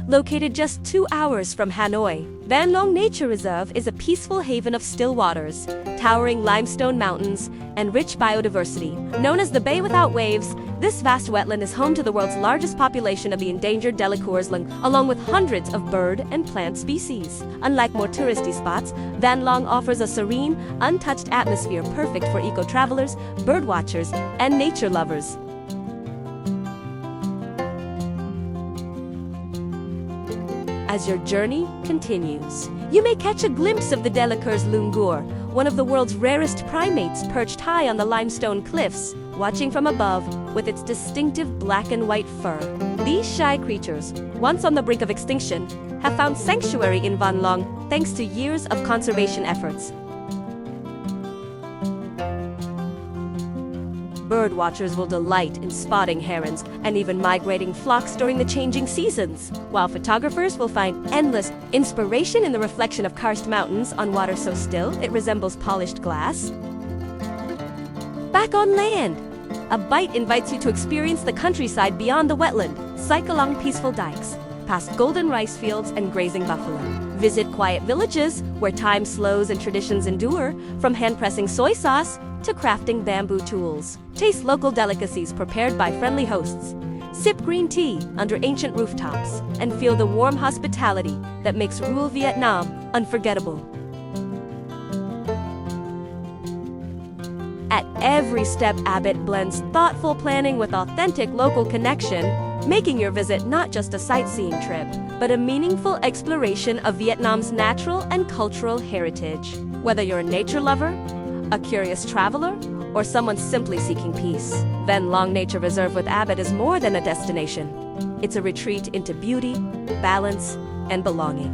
Located just 2 hours from Hanoi, Van Long Nature Reserve is a peaceful haven of still waters, towering limestone mountains, and rich biodiversity. Known as the Bay Without Waves, this vast wetland is home to the world's largest population of the endangered Delacour, along with hundreds of bird and plant species. Unlike more touristy spots, Van Long offers a serene, untouched atmosphere perfect for eco-travelers, birdwatchers, and nature lovers. As your journey continues, you may catch a glimpse of the Delacour's langur, one of the world's rarest primates perched high on the limestone cliffs, watching from above with its distinctive black and white fur. These shy creatures, once on the brink of extinction, have found sanctuary in Van Long thanks to years of conservation efforts. Birdwatchers will delight in spotting herons and even migrating flocks during the changing seasons, while photographers will find endless inspiration in the reflection of karst mountains on water so still it resembles polished glass. Back on land, Abite invites you to experience the countryside beyond the wetland. Cycle along peaceful dikes, past golden rice fields and grazing buffalo. Visit quiet villages where time slows and traditions endure, from hand-pressing soy sauce to crafting bamboo tools. Taste local delicacies prepared by friendly hosts. Sip green tea under ancient rooftops and feel the warm hospitality that makes rural Vietnam unforgettable. At every step, Abite blends thoughtful planning with authentic local connection, making your visit not just a sightseeing trip, but a meaningful exploration of Vietnam's natural and cultural heritage. Whether you're a nature lover, a curious traveler, or someone simply seeking peace, Van Long Nature Reserve with Abite is more than a destination. It's a retreat into beauty, balance, and belonging.